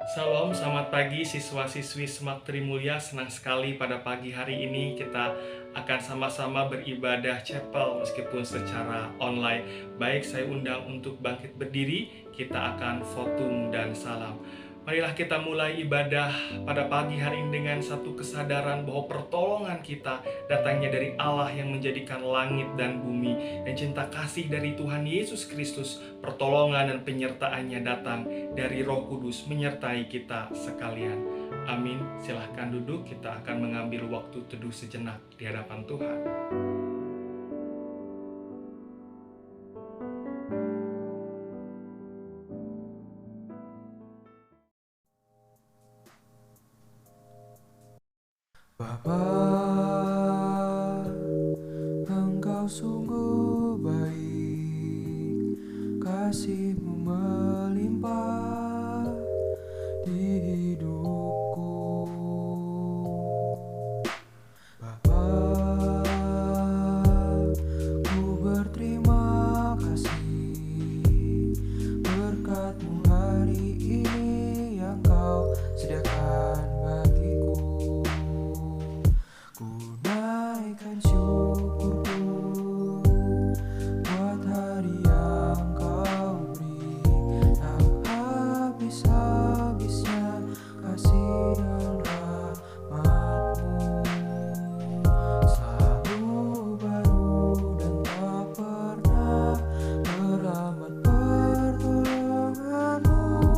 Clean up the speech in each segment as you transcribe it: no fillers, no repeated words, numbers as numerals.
Salam, selamat pagi siswa-siswi Semak Trimulya. Senang sekali pada pagi hari ini kita akan sama-sama beribadah chapel meskipun secara online. Baik, saya undang untuk bangkit berdiri, kita akan votum dan salam. Marilah kita mulai ibadah pada pagi hari ini dengan satu kesadaran bahwa pertolongan kita datangnya dari Allah yang menjadikan langit dan bumi, dan cinta kasih dari Tuhan Yesus Kristus, pertolongan dan penyertaannya datang dari Roh Kudus menyertai kita sekalian. Amin. Silahkan duduk, kita akan mengambil waktu teduh sejenak di hadapan Tuhan. Bapa, Engkau sungguh baik, kasih-Mu melimpah di hidupku. Bapa, ku berterima kasih berkat-Mu hari ini yang Kau sediakan bagiku. Ku naikkan syukurku buat hari yang Kau beri, tak habis-habisnya kasih dan rahmat-Mu, selalu baru dan tak pernah teramat pertolongan-Mu,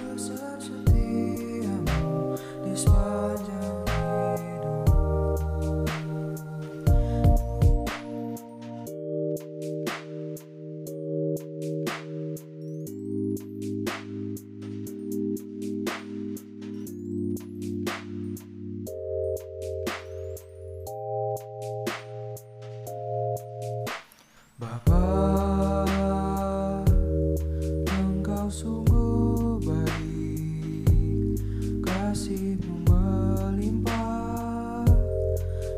besar setia-Mu di sepanjang hidupku. Bapa, Engkau sungguh baik, kasih-Mu melimpah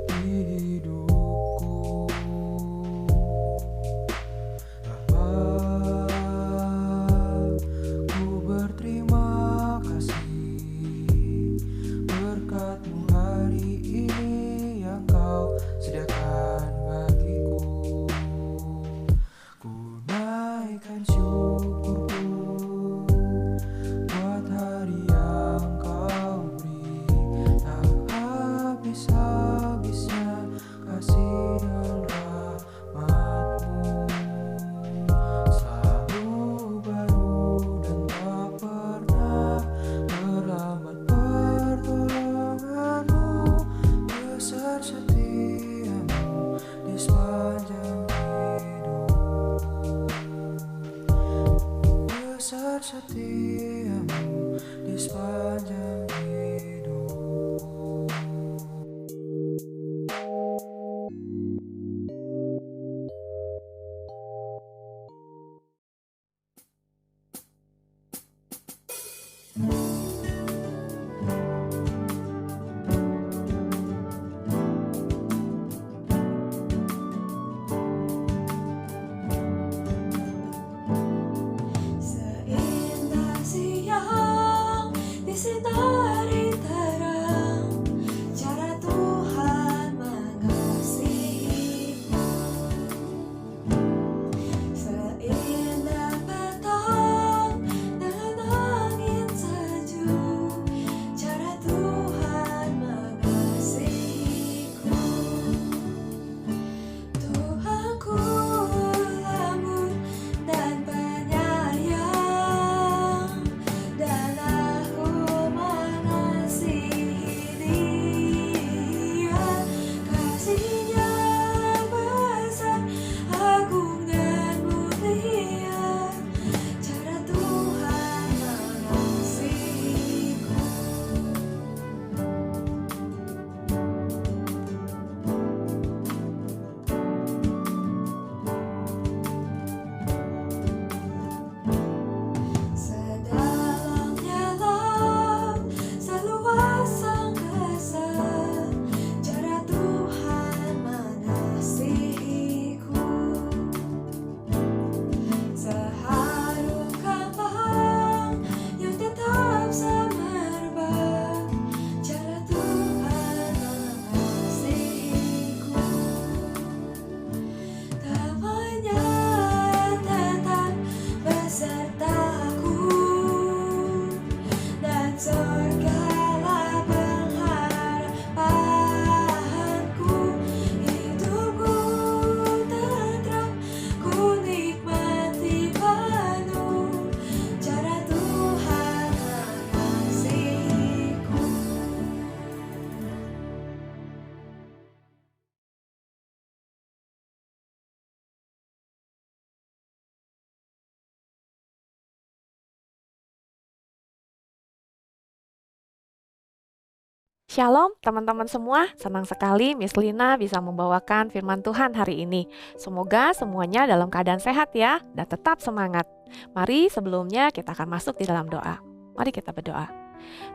di hidupku. Bapa, ku berterima kasih berkat-Mu hari ini yang Kau sediakan bagiku. Ku naikkan syukurku buat hari yang Kau beri, tak habis-habisnya kasih dan rahmat-Mu, selalu baru dan tak pernah teramat pertolongan-Mu, besar setia-Mu di sepanjang hidupku. Besar setia-Mu di sepanjang hidupku. Seindah siang di sinar Shalom teman-teman semua, senang sekali Miss Lina bisa membawakan firman Tuhan hari ini. Semoga semuanya dalam keadaan sehat ya, dan tetap semangat. Mari sebelumnya kita akan masuk di dalam doa. Mari kita berdoa.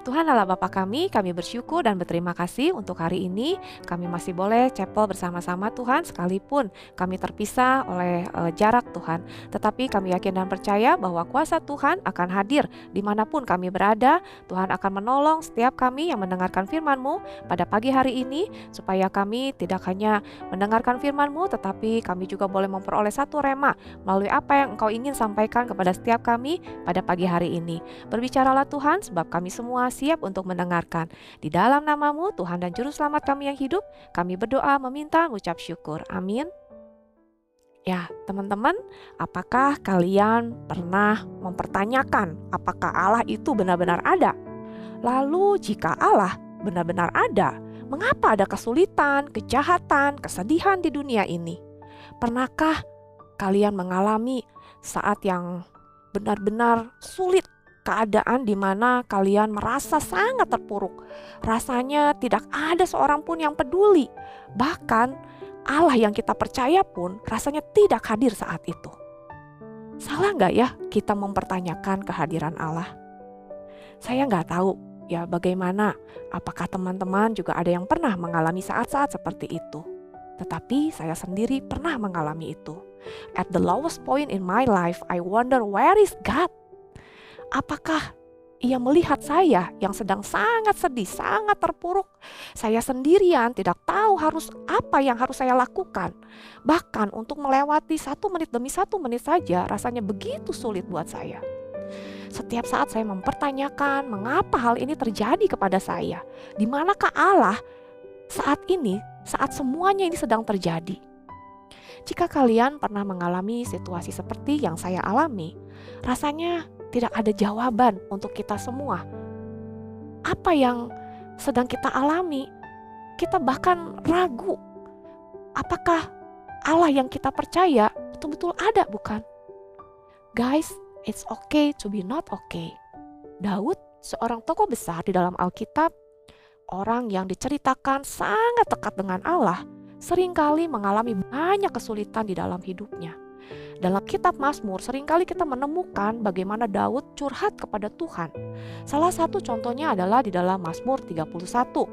Tuhan Allah Bapa kami bersyukur dan berterima kasih untuk hari ini kami masih boleh chapel bersama-sama Tuhan, sekalipun kami terpisah oleh jarak Tuhan. Tetapi kami yakin dan percaya bahwa kuasa Tuhan akan hadir dimanapun kami berada. Tuhan akan menolong setiap kami yang mendengarkan firman-Mu pada pagi hari ini, supaya kami tidak hanya mendengarkan firman-Mu, tetapi kami juga boleh memperoleh satu rema melalui apa yang Engkau ingin sampaikan kepada setiap kami pada pagi hari ini. Berbicaralah Tuhan, sebab kami semua siap untuk mendengarkan. Di dalam nama-Mu Tuhan dan Juru Selamat kami yang hidup, kami berdoa meminta mengucap syukur. Amin. Ya, teman-teman, apakah kalian pernah mempertanyakan apakah Allah itu benar-benar ada? Lalu jika Allah benar-benar ada, mengapa ada kesulitan, kejahatan, kesedihan di dunia ini? Pernahkah kalian mengalami saat yang benar-benar sulit, keadaan di mana kalian merasa sangat terpuruk? Rasanya tidak ada seorang pun yang peduli. Bahkan Allah yang kita percaya pun rasanya tidak hadir saat itu. Salah nggak ya kita mempertanyakan kehadiran Allah? Saya nggak tahu ya bagaimana, apakah teman-teman juga ada yang pernah mengalami saat-saat seperti itu. Tetapi saya sendiri pernah mengalami itu. At the lowest point in my life, I wonder where is God? Apakah Ia melihat saya yang sedang sangat sedih, sangat terpuruk? Saya sendirian tidak tahu apa yang harus saya lakukan. Bahkan untuk melewati 1 menit demi 1 menit saja rasanya begitu sulit buat saya. Setiap saat saya mempertanyakan mengapa hal ini terjadi kepada saya. Di manakah Allah saat ini, saat semuanya ini sedang terjadi? Jika kalian pernah mengalami situasi seperti yang saya alami, rasanya tidak ada jawaban untuk kita semua. Apa yang sedang kita alami, kita bahkan ragu. Apakah Allah yang kita percaya betul-betul ada, bukan? Guys, it's okay to be not okay. Daud, seorang tokoh besar di dalam Alkitab, orang yang diceritakan sangat dekat dengan Allah, seringkali mengalami banyak kesulitan di dalam hidupnya. Dalam kitab Mazmur seringkali kita menemukan bagaimana Daud curhat kepada Tuhan. Salah satu contohnya adalah di dalam Mazmur 31.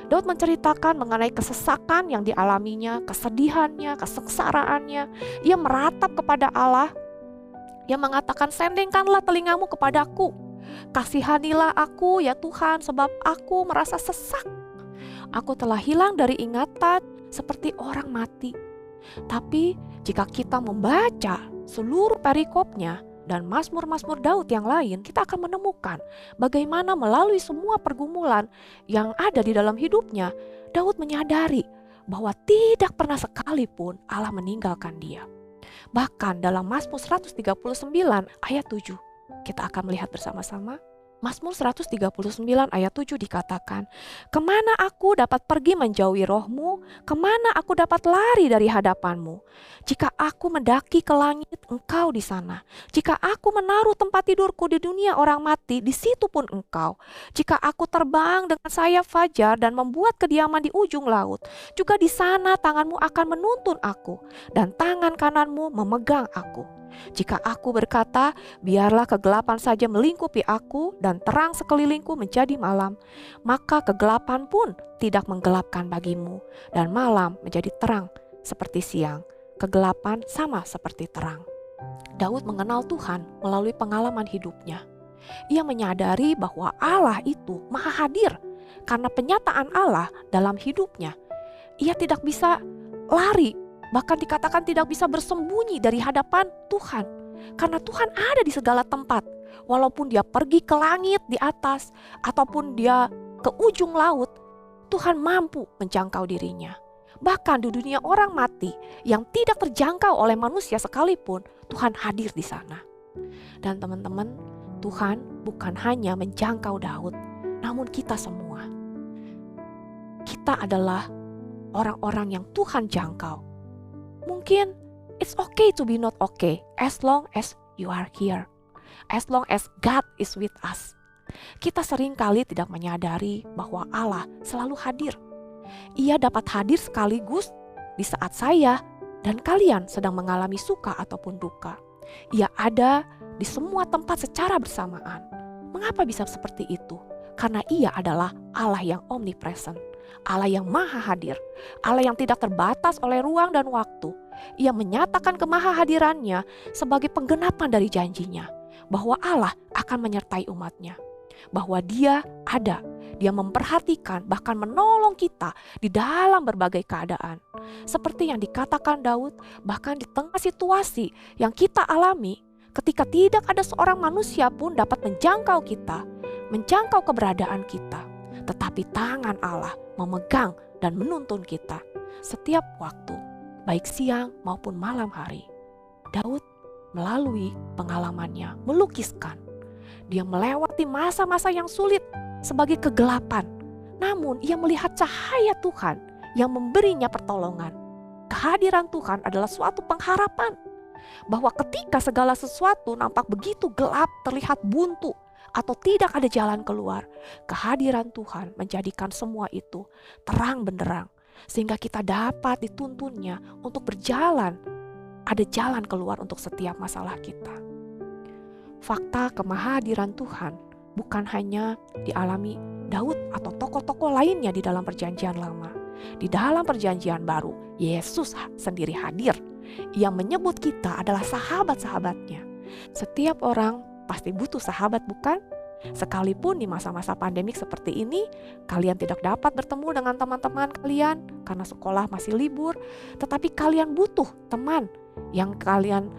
Daud menceritakan mengenai kesesakan yang dialaminya, kesedihannya, kesengsaraannya. Ia meratap kepada Allah. Ia mengatakan, "Sendengkanlah telingamu kepadaku. Kasihanilah aku ya Tuhan, sebab aku merasa sesak. Aku telah hilang dari ingatan seperti orang mati." Tapi jika kita membaca seluruh perikopnya dan Mazmur-Mazmur Daud yang lain, kita akan menemukan bagaimana melalui semua pergumulan yang ada di dalam hidupnya, Daud menyadari bahwa tidak pernah sekalipun Allah meninggalkan dia. Bahkan dalam Mazmur 139 ayat 7, kita akan melihat bersama-sama. Mazmur 139 ayat 7 dikatakan, "Kemana aku dapat pergi menjauhi roh-Mu? Kemana aku dapat lari dari hadapan-Mu? Jika aku mendaki ke langit, Engkau di sana. Jika aku menaruh tempat tidurku di dunia orang mati, di situ pun Engkau. Jika aku terbang dengan sayap fajar dan membuat kediaman di ujung laut, juga di sana tangan-Mu akan menuntun aku, dan tangan kanan-Mu memegang aku. Jika aku berkata, biarlah kegelapan saja melingkupi aku dan terang sekelilingku menjadi malam, maka kegelapan pun tidak menggelapkan bagimu, dan malam menjadi terang seperti siang, kegelapan sama seperti terang." Daud mengenal Tuhan melalui pengalaman hidupnya. Ia menyadari bahwa Allah itu maha hadir. Karena penyataan Allah dalam hidupnya, ia tidak bisa lari, bahkan dikatakan tidak bisa bersembunyi dari hadapan Tuhan. Karena Tuhan ada di segala tempat. Walaupun dia pergi ke langit di atas, ataupun dia ke ujung laut, Tuhan mampu menjangkau dirinya. Bahkan di dunia orang mati yang tidak terjangkau oleh manusia sekalipun, Tuhan hadir di sana. Dan teman-teman, Tuhan bukan hanya menjangkau Daud, namun kita semua. Kita adalah orang-orang yang Tuhan jangkau. Mungkin it's okay to be not okay as long as you are here. As long as God is with us. Kita seringkali tidak menyadari bahwa Allah selalu hadir. Ia dapat hadir sekaligus di saat saya dan kalian sedang mengalami suka ataupun duka. Ia ada di semua tempat secara bersamaan. Mengapa bisa seperti itu? Karena ia adalah Allah yang omnipresent, Allah yang maha hadir, Allah yang tidak terbatas oleh ruang dan waktu. Ia menyatakan kemahahadirannya sebagai penggenapan dari janjinya, bahwa Allah akan menyertai umatnya, bahwa dia ada, dia memperhatikan bahkan menolong kita di dalam berbagai keadaan. Seperti yang dikatakan Daud, bahkan di tengah situasi yang kita alami, ketika tidak ada seorang manusia pun dapat menjangkau kita, menjangkau keberadaan kita, tetapi tangan Allah memegang dan menuntun kita setiap waktu, baik siang maupun malam hari. Daud melalui pengalamannya melukiskan, dia melewati masa-masa yang sulit sebagai kegelapan, namun ia melihat cahaya Tuhan yang memberinya pertolongan. Kehadiran Tuhan adalah suatu pengharapan, bahwa ketika segala sesuatu nampak begitu gelap, terlihat buntu, atau tidak ada jalan keluar, kehadiran Tuhan menjadikan semua itu terang benderang, sehingga kita dapat dituntunnya untuk berjalan, ada jalan keluar untuk setiap masalah kita. Fakta kemahadiran Tuhan bukan hanya dialami Daud atau tokoh-tokoh lainnya di dalam perjanjian lama. Di dalam perjanjian baru, Yesus sendiri hadir. Ia menyebut kita adalah sahabat-sahabatnya. Setiap orang pasti butuh sahabat, bukan? Sekalipun di masa-masa pandemik seperti ini, kalian tidak dapat bertemu dengan teman-teman kalian karena sekolah masih libur, tetapi kalian butuh teman yang kalian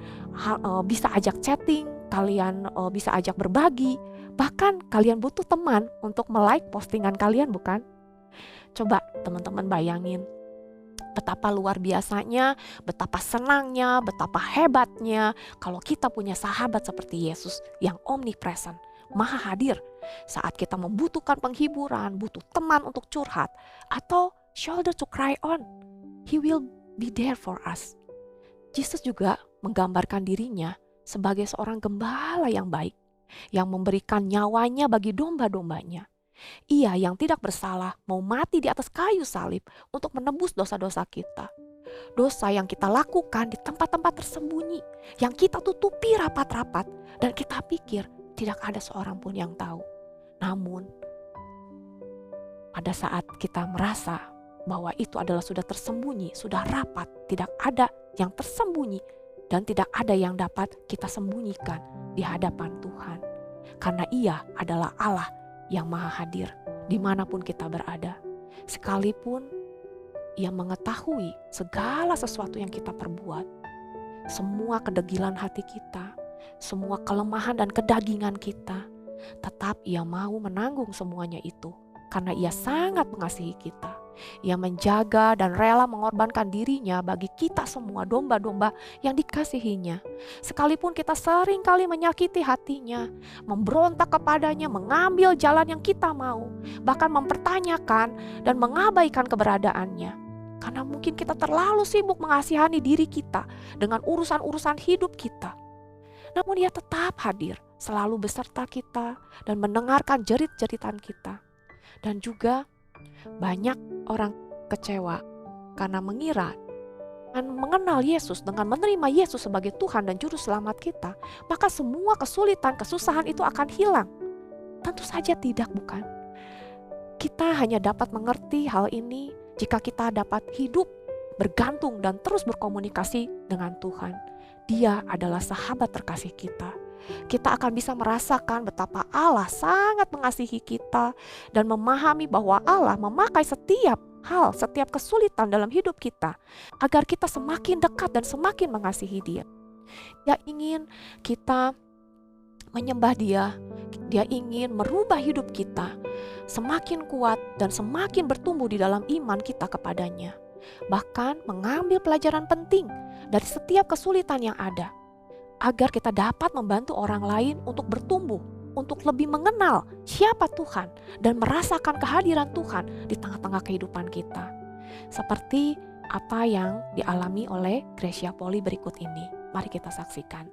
bisa ajak chatting, kalian bisa ajak berbagi, bahkan kalian butuh teman untuk melike postingan kalian, bukan? Coba teman-teman bayangin betapa luar biasanya, betapa senangnya, betapa hebatnya kalau kita punya sahabat seperti Yesus yang omnipresent, maha hadir saat kita membutuhkan penghiburan, butuh teman untuk curhat, atau shoulder to cry on. He will be there for us. Yesus juga menggambarkan dirinya sebagai seorang gembala yang baik, yang memberikan nyawanya bagi domba-dombanya. Ia yang tidak bersalah mau mati di atas kayu salib untuk menebus dosa-dosa kita. Dosa yang kita lakukan di tempat-tempat tersembunyi, yang kita tutupi rapat-rapat dan kita pikir tidak ada seorang pun yang tahu. Namun pada saat kita merasa bahwa itu adalah sudah tersembunyi, sudah rapat, tidak ada yang tersembunyi dan tidak ada yang dapat kita sembunyikan di hadapan Tuhan. Karena ia adalah Allah yang maha hadir dimanapun kita berada. Sekalipun ia mengetahui segala sesuatu yang kita perbuat, semua kedegilan hati kita, semua kelemahan dan kedagingan kita, tetap ia mau menanggung semuanya itu karena ia sangat mengasihi kita. Ia menjaga dan rela mengorbankan dirinya bagi kita semua domba-domba yang dikasihinya. Sekalipun kita sering kali menyakiti hatinya, memberontak kepadanya, mengambil jalan yang kita mau, bahkan mempertanyakan dan mengabaikan keberadaannya. Karena mungkin kita terlalu sibuk mengasihani diri kita dengan urusan-urusan hidup kita. Namun ia tetap hadir, selalu beserta kita dan mendengarkan jerit-jeritan kita. Dan juga banyak orang kecewa karena mengira dengan mengenal Yesus, dengan menerima Yesus sebagai Tuhan dan Juru Selamat kita, maka semua kesulitan, kesusahan itu akan hilang. Tentu saja tidak, bukan? Kita hanya dapat mengerti hal ini jika kita dapat hidup bergantung dan terus berkomunikasi dengan Tuhan. Dia adalah sahabat terkasih kita. Kita akan bisa merasakan betapa Allah sangat mengasihi kita dan memahami bahwa Allah memakai setiap hal, setiap kesulitan dalam hidup kita agar kita semakin dekat dan semakin mengasihi Dia. Dia ingin kita menyembah Dia. Dia ingin merubah hidup kita semakin kuat dan semakin bertumbuh di dalam iman kita kepadanya. Bahkan mengambil pelajaran penting dari setiap kesulitan yang ada, agar kita dapat membantu orang lain untuk bertumbuh, untuk lebih mengenal siapa Tuhan dan merasakan kehadiran Tuhan di tengah-tengah kehidupan kita. Seperti apa yang dialami oleh Gracia Poli berikut ini. Mari kita saksikan.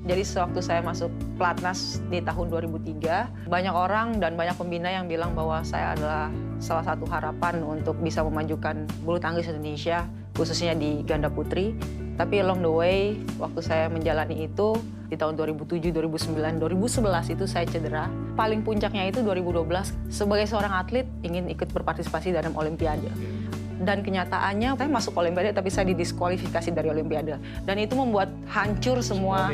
Jadi sewaktu saya masuk Platnas di tahun 2003, banyak orang dan banyak pembina yang bilang bahwa saya adalah salah satu harapan untuk bisa memajukan bulu tangkis Indonesia, khususnya di ganda putri. Tapi along the way, waktu saya menjalani itu, di tahun 2007, 2009, 2011 itu saya cedera. Paling puncaknya itu 2012, sebagai seorang atlet ingin ikut berpartisipasi dalam Olimpiade. Dan kenyataannya saya masuk Olimpiade tapi saya didiskualifikasi dari Olimpiade. Dan itu membuat hancur semua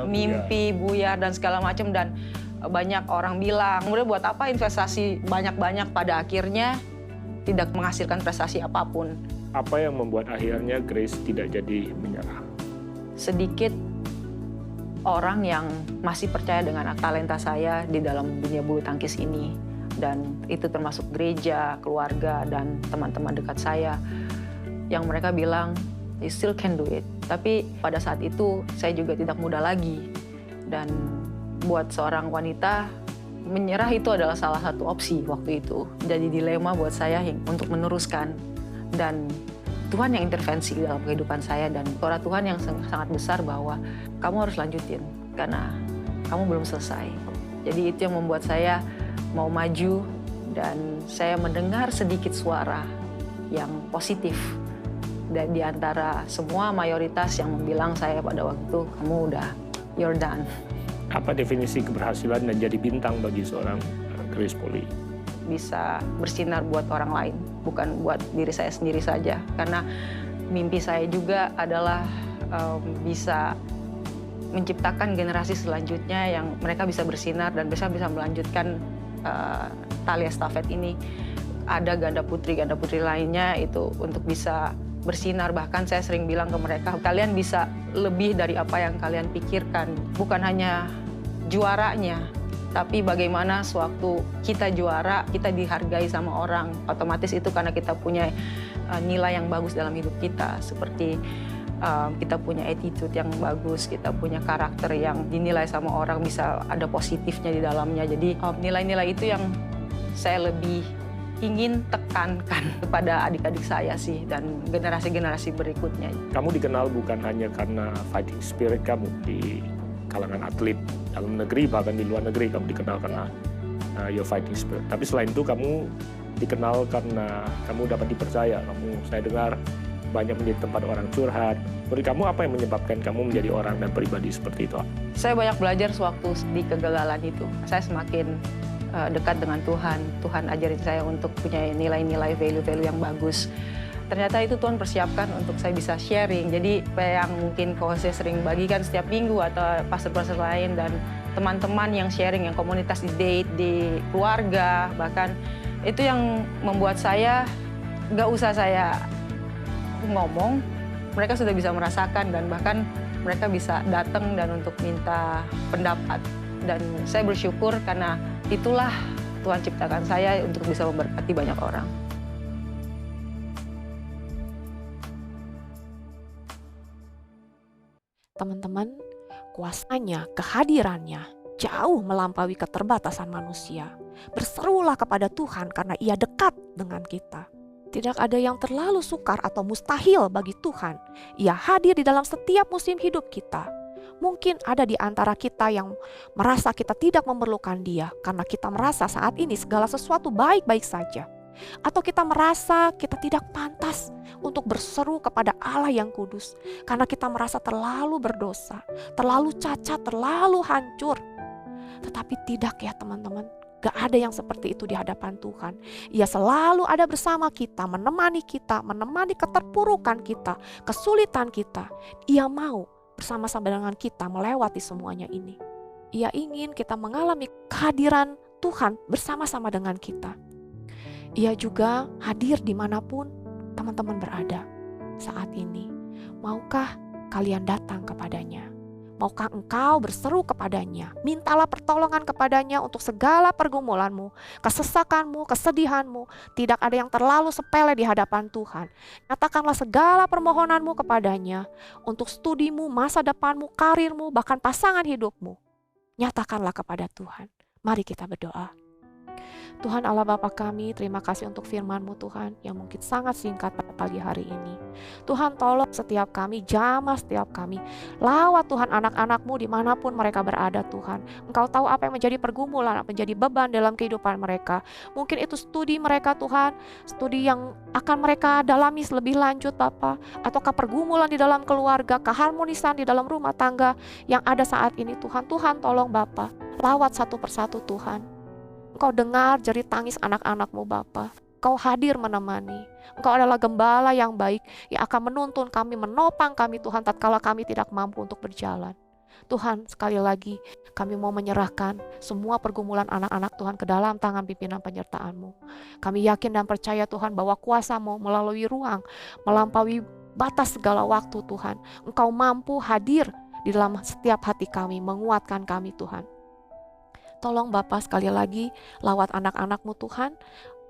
mimpi, buyar dan segala macam. Dan banyak orang bilang, kemudian buat apa investasi banyak-banyak pada akhirnya tidak menghasilkan prestasi apapun. Apa yang membuat akhirnya Grace tidak jadi menyerah? Sedikit orang yang masih percaya dengan talenta saya di dalam dunia bulu tangkis ini. Dan itu termasuk gereja, keluarga, dan teman-teman dekat saya yang mereka bilang, you still can do it. Tapi pada saat itu saya juga tidak muda lagi. Dan buat seorang wanita, menyerah itu adalah salah satu opsi waktu itu. Jadi dilema buat saya untuk meneruskan. Dan Tuhan yang intervensi dalam kehidupan saya dan suara Tuhan yang sangat besar bahwa kamu harus lanjutin karena kamu belum selesai. Jadi itu yang membuat saya mau maju dan saya mendengar sedikit suara yang positif dan di antara semua mayoritas yang bilang saya pada waktu itu, kamu udah, you're done. Apa definisi keberhasilan dan jadi bintang bagi seorang Grace Polly? Bisa bersinar buat orang lain, bukan buat diri saya sendiri saja. Karena mimpi saya juga adalah bisa menciptakan generasi selanjutnya yang mereka bisa bersinar dan bisa melanjutkan tali estafet ini. Ada ganda putri lainnya itu untuk bisa bersinar. Bahkan saya sering bilang ke mereka, kalian bisa lebih dari apa yang kalian pikirkan. Bukan hanya juaranya, tapi bagaimana sewaktu kita juara, kita dihargai sama orang. Otomatis itu karena kita punya nilai yang bagus dalam hidup kita. Seperti kita punya attitude yang bagus, kita punya karakter yang dinilai sama orang, bisa ada positifnya di dalamnya. Jadi nilai-nilai itu yang saya lebih ingin tekankan kepada adik-adik saya sih dan generasi-generasi berikutnya. Kamu dikenal bukan hanya karena fighting spirit kamu di kalangan atlet dalam negeri, bahkan di luar negeri kamu dikenal karena your fighting spirit. Tapi selain itu kamu dikenal karena kamu dapat dipercaya. Saya dengar banyak menjadi tempat orang curhat. Menurut kamu apa yang menyebabkan kamu menjadi orang dan pribadi seperti itu? Saya banyak belajar sewaktu di kegagalan itu. Saya semakin dekat dengan Tuhan. Tuhan ajarin saya untuk punya nilai-nilai, value-value yang bagus. Ternyata itu Tuhan persiapkan untuk saya bisa sharing. Jadi apa yang mungkin kalau saya sering bagikan setiap minggu atau pastor-pastor lain dan teman-teman yang sharing, yang komunitas di date, di keluarga, bahkan itu yang membuat saya nggak usah saya ngomong, mereka sudah bisa merasakan dan bahkan mereka bisa datang dan untuk minta pendapat. Dan saya bersyukur karena itulah Tuhan ciptakan saya untuk bisa memberkati banyak orang. Teman-teman, kuasanya, kehadirannya jauh melampaui keterbatasan manusia. Berserulah kepada Tuhan karena Ia dekat dengan kita. Tidak ada yang terlalu sukar atau mustahil bagi Tuhan. Ia hadir di dalam setiap musim hidup kita. Mungkin ada di antara kita yang merasa kita tidak memerlukan Dia karena kita merasa saat ini segala sesuatu baik-baik saja. Atau kita merasa kita tidak pantas untuk berseru kepada Allah yang kudus karena kita merasa terlalu berdosa, terlalu cacat, terlalu hancur. Tetapi tidak ya teman-teman, gak ada yang seperti itu di hadapan Tuhan. Ia selalu ada bersama kita, menemani keterpurukan kita, kesulitan kita. Ia mau bersama-sama dengan kita melewati semuanya ini. Ia ingin kita mengalami kehadiran Tuhan bersama-sama dengan kita. Ia juga hadir dimanapun teman-teman berada saat ini. Maukah kalian datang kepadanya? Maukah engkau berseru kepadanya? Mintalah pertolongan kepadanya untuk segala pergumulanmu, kesesakanmu, kesedihanmu. Tidak ada yang terlalu sepele di hadapan Tuhan. Nyatakanlah segala permohonanmu kepadanya untuk studimu, masa depanmu, karirmu, bahkan pasangan hidupmu. Nyatakanlah kepada Tuhan. Mari kita berdoa. Tuhan Allah Bapa kami, terima kasih untuk firman-Mu Tuhan yang mungkin sangat singkat pada pagi hari ini. Tuhan tolong setiap kami, jamah setiap kami. Lawat Tuhan anak-anak-Mu dimanapun mereka berada Tuhan. Engkau tahu apa yang menjadi pergumulan, apa yang menjadi beban dalam kehidupan mereka. Mungkin itu studi mereka Tuhan, studi yang akan mereka dalami lebih lanjut Bapa. Ataukah pergumulan di dalam keluarga, keharmonisan di dalam rumah tangga yang ada saat ini Tuhan. Tuhan tolong Bapa, lawat satu persatu Tuhan. Engkau dengar jerit tangis anak-anak-Mu Bapa. Engkau hadir menemani. Engkau adalah gembala yang baik yang akan menuntun kami, menopang kami Tuhan tatkala kami tidak mampu untuk berjalan. Tuhan, sekali lagi kami mau menyerahkan semua pergumulan anak-anak Tuhan ke dalam tangan pimpinan penyertaan-Mu. Kami yakin dan percaya Tuhan bahwa kuasa-Mu melalui ruang, melampaui batas segala waktu Tuhan. Engkau mampu hadir di dalam setiap hati kami, menguatkan kami Tuhan. Tolong Bapa sekali lagi lawat anak-anak-Mu Tuhan,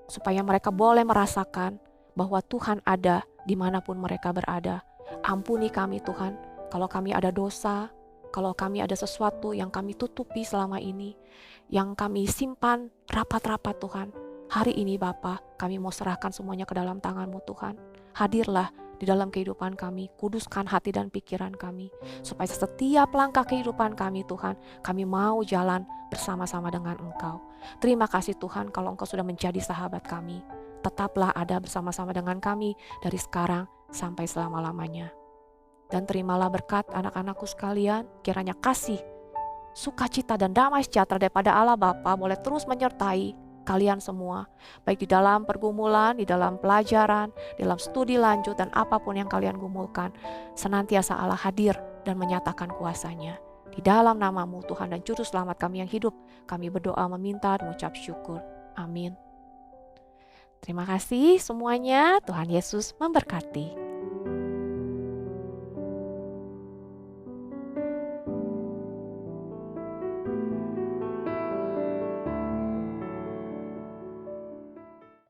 supaya mereka boleh merasakan bahwa Tuhan ada dimanapun mereka berada. Ampuni kami Tuhan, kalau kami ada dosa, kalau kami ada sesuatu yang kami tutupi selama ini, yang kami simpan rapat-rapat Tuhan. Hari ini Bapa, kami mau serahkan semuanya ke dalam tangan-Mu Tuhan. Hadirlah di dalam kehidupan kami, kuduskan hati dan pikiran kami, supaya setiap langkah kehidupan kami Tuhan, kami mau jalan bersama-sama dengan Engkau. Terima kasih Tuhan kalau Engkau sudah menjadi sahabat kami. Tetaplah ada bersama-sama dengan kami dari sekarang sampai selama-lamanya. Dan terimalah berkat anak-anakku sekalian, kiranya kasih, sukacita dan damai sejahtera daripada Allah Bapa boleh terus menyertai kalian semua, baik di dalam pergumulan, di dalam pelajaran, di dalam studi lanjut, dan apapun yang kalian gumulkan. Senantiasa Allah hadir dan menyatakan kuasa-Nya. Di dalam nama-Mu Tuhan dan Juru Selamat kami yang hidup, kami berdoa meminta dan mengucap syukur. Amin. Terima kasih semuanya, Tuhan Yesus memberkati.